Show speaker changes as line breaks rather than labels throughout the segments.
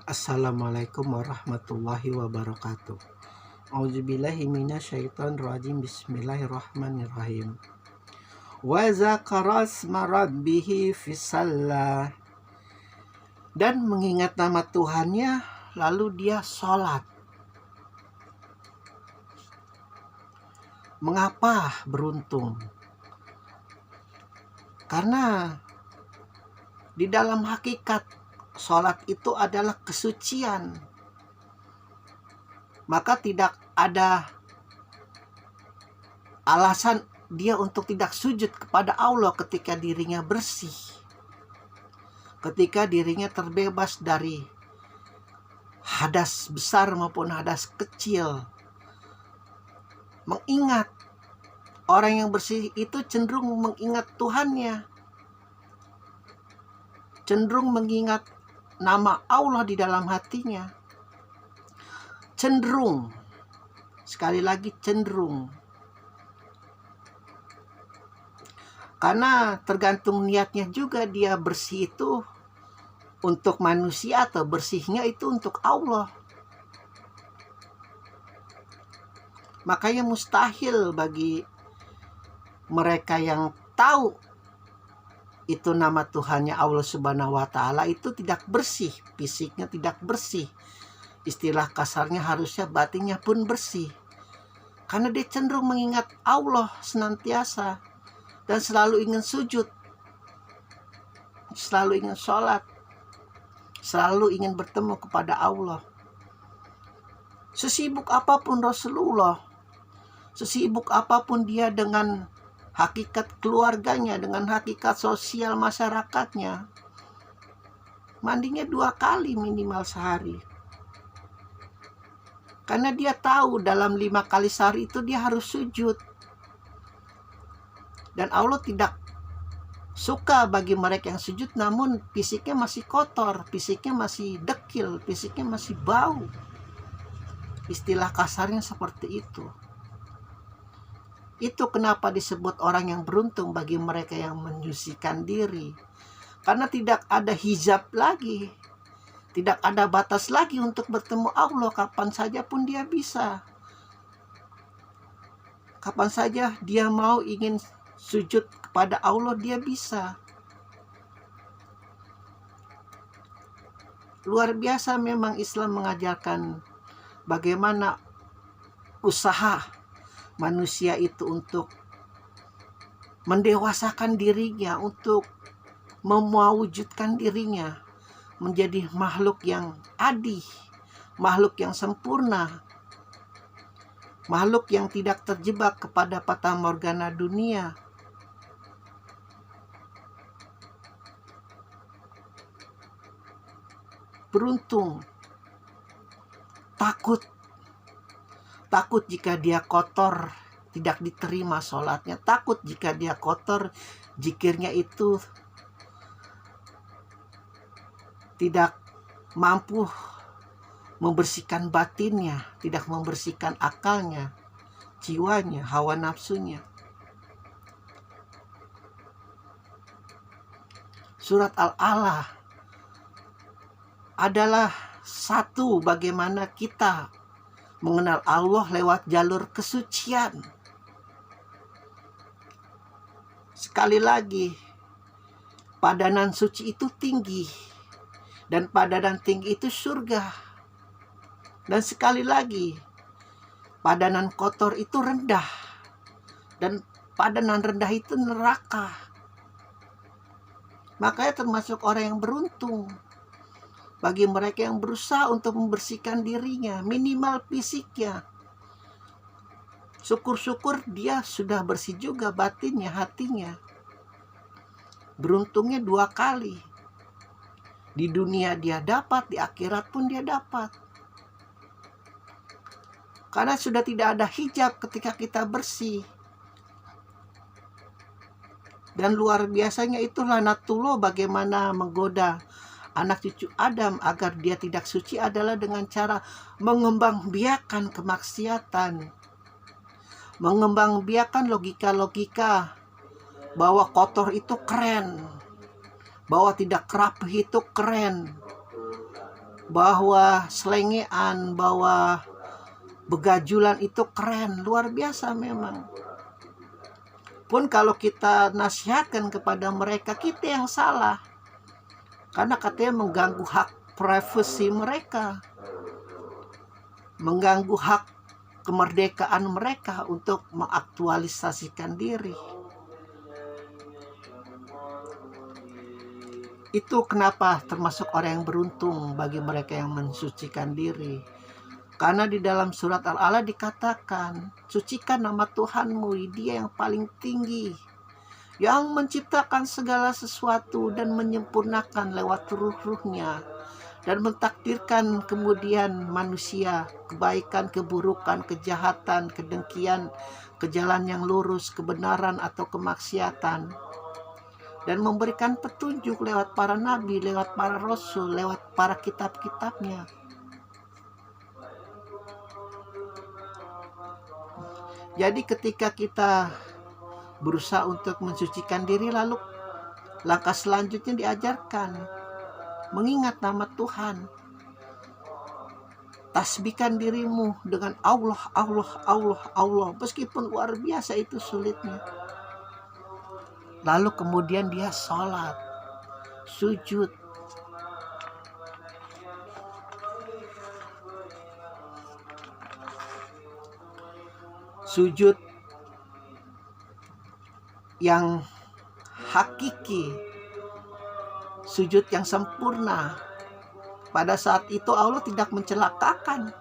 Assalamualaikum warahmatullahi wabarakatuh. Auzubillahi minasyaitonirrajim. Bismillahirrahmanirrahim. Wa zakara asma rabbihi fisalla. Dan mengingat nama Tuhannya, lalu dia sholat. Mengapa beruntung? Karena di dalam hakikat sholat itu adalah kesucian. Maka tidak ada alasan dia untuk tidak sujud kepada Allah ketika dirinya bersih. Ketika dirinya terbebas dari hadas besar maupun hadas kecil. Mengingat orang yang bersih itu cenderung mengingat Tuhannya. Cenderung mengingat nama Allah di dalam hatinya. Cenderung, sekali lagi cenderung. Karena tergantung niatnya juga, dia bersih itu untuk manusia atau bersihnya itu untuk Allah. Makanya mustahil bagi mereka yang tahu itu nama Tuhannya Allah Subhanahu wa Ta'ala itu tidak bersih, fisiknya tidak bersih. Istilah kasarnya harusnya batinnya pun bersih. Karena dia cenderung mengingat Allah senantiasa dan selalu ingin sujud, selalu ingin sholat, selalu ingin bertemu kepada Allah. Sesibuk apapun Rasulullah, sesibuk apapun dia dengan hakikat keluarganya, dengan hakikat sosial masyarakatnya, mandinya 2 kali minimal sehari. Karena dia tahu dalam 5 kali sehari itu dia harus sujud. Dan Allah tidak suka bagi mereka yang sujud namun fisiknya masih kotor, fisiknya masih dekil, fisiknya masih bau. Istilah kasarnya seperti itu. Itu kenapa disebut orang yang beruntung bagi mereka yang menyucikan diri. Karena tidak ada hijab lagi. Tidak ada batas lagi untuk bertemu Allah. Kapan saja pun dia bisa. Kapan saja dia mau ingin sujud kepada Allah, dia bisa. Luar biasa memang Islam mengajarkan bagaimana usaha manusia itu untuk mendewasakan dirinya, untuk mewujudkan dirinya menjadi makhluk yang adil, makhluk yang sempurna, makhluk yang tidak terjebak kepada fata morgana dunia. Beruntung, takut jika dia kotor, tidak diterima sholatnya. Takut jika dia kotor, zikirnya itu tidak mampu membersihkan batinnya, tidak membersihkan akalnya, jiwanya, hawa nafsunya. Surat Al-Alaq adalah satu bagaimana kita mengenal Allah lewat jalur kesucian. Sekali lagi, padanan suci itu tinggi, dan padanan tinggi itu surga. Dan sekali lagi, padanan kotor itu rendah, dan padanan rendah itu neraka. Makanya termasuk orang yang beruntung bagi mereka yang berusaha untuk membersihkan dirinya, minimal fisiknya. Syukur-syukur dia sudah bersih juga batinnya, hatinya. Beruntungnya 2 kali. Di dunia dia dapat, di akhirat pun dia dapat. Karena sudah tidak ada hijab ketika kita bersih. Dan luar biasanya itu laknatullah bagaimana menggoda anak cucu Adam agar dia tidak suci adalah dengan cara mengembangbiakan kemaksiatan, mengembangbiakan logika-logika bahwa kotor itu keren, bahwa tidak rapi itu keren, bahwa selengean, bahwa begajulan itu keren, luar biasa memang. Pun kalau kita nasihatkan kepada mereka, kita yang salah. Karena katanya mengganggu hak privasi mereka, mengganggu hak kemerdekaan mereka untuk mengaktualisasikan diri. Itu kenapa termasuk orang yang beruntung bagi mereka yang mensucikan diri. Karena di dalam surat Al-A'la dikatakan, sucikan nama Tuhanmu, Dia yang paling tinggi, yang menciptakan segala sesuatu dan menyempurnakan lewat ruh-ruhnya, dan mentakdirkan kemudian manusia, kebaikan, keburukan, kejahatan, kedengkian, ke jalan yang lurus, kebenaran atau kemaksiatan, dan memberikan petunjuk lewat para nabi, lewat para rasul, lewat para kitab-kitabnya. Jadi ketika kita berusaha untuk mensucikan diri, lalu langkah selanjutnya diajarkan mengingat nama Tuhan. Tasbihkan dirimu dengan Allah, Allah, Allah, Allah. Meskipun luar biasa itu sulitnya. Lalu kemudian dia sholat, sujud. Sujud yang hakiki, sujud yang sempurna. Pada saat itu Allah tidak mencelakakan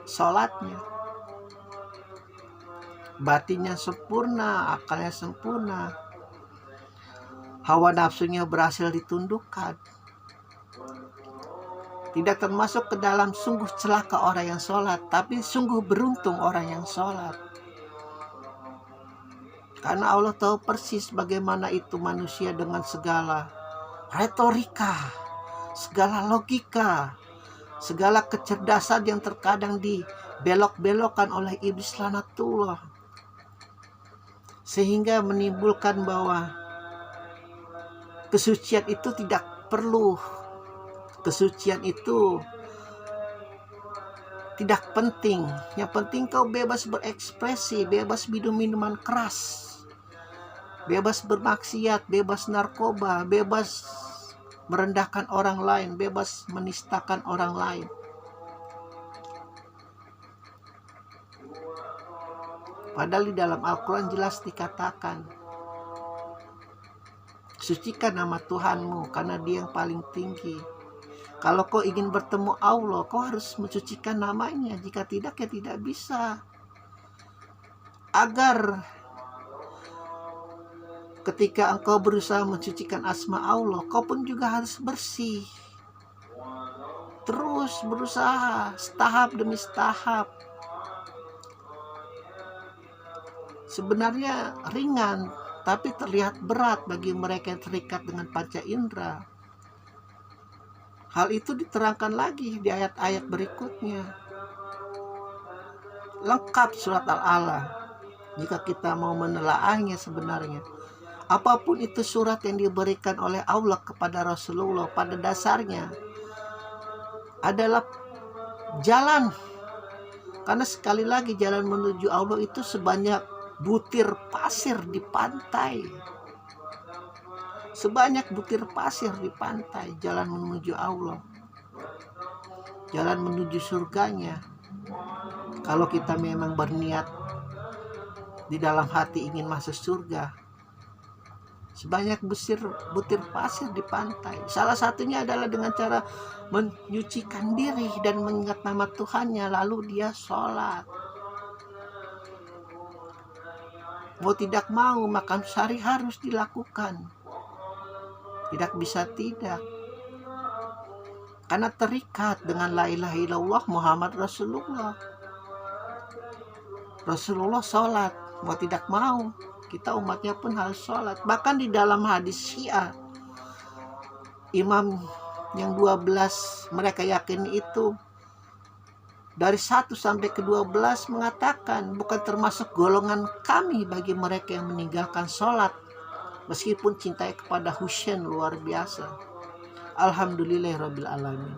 sholatnya. Batinnya sempurna, akalnya sempurna, hawa nafsunya berhasil ditundukkan. Tidak termasuk ke dalam sungguh celaka orang yang sholat, tapi sungguh beruntung orang yang sholat. Karena Allah tahu persis bagaimana itu manusia dengan segala retorika, segala logika, segala kecerdasan yang terkadang dibelok-belokkan oleh iblis laknatullah, sehingga menimbulkan bahwa kesucian itu tidak perlu, kesucian itu tidak penting. Yang penting kau bebas berekspresi, bebas minum minuman keras, bebas bermaksiat, bebas narkoba, bebas merendahkan orang lain, bebas menistakan orang lain. Padahal di dalam Al-Quran jelas dikatakan, sucikan nama Tuhanmu karena Dia yang paling tinggi. Kalau kau ingin bertemu Allah, kau harus mensucikan namanya. Jika tidak, ya tidak bisa. Agar ketika engkau berusaha mensucikan asma Allah, kau pun juga harus bersih. Terus berusaha setahap demi setahap. Sebenarnya ringan, tapi terlihat berat bagi mereka yang terikat dengan panca indera. Hal itu diterangkan lagi di ayat-ayat berikutnya. Lengkap surat Al-A'la jika kita mau menelaahnya sebenarnya. Apapun itu surat yang diberikan oleh Allah kepada Rasulullah pada dasarnya adalah jalan. Karena sekali lagi jalan menuju Allah itu sebanyak butir pasir di pantai. Sebanyak butir pasir di pantai, jalan menuju Allah, jalan menuju surganya. Kalau kita memang berniat di dalam hati ingin masuk surga, sebanyak butir pasir di pantai. Salah satunya adalah dengan cara menyucikan diri dan mengingat nama Tuhannya, lalu dia sholat. Mau tidak mau, makan sehari harus dilakukan. Tidak bisa tidak. Karena terikat dengan la ilaha illallah Muhammad Rasulullah. Rasulullah sholat, mau tidak mau. Kita umatnya pun harus sholat. Bahkan di dalam hadis Syiah, imam yang 12 mereka yakini itu, dari 1 sampai ke 12 mengatakan bukan termasuk golongan kami bagi mereka yang meninggalkan sholat. Meskipun cintanya kepada Husain luar biasa. Alhamdulillahirabbil alamin.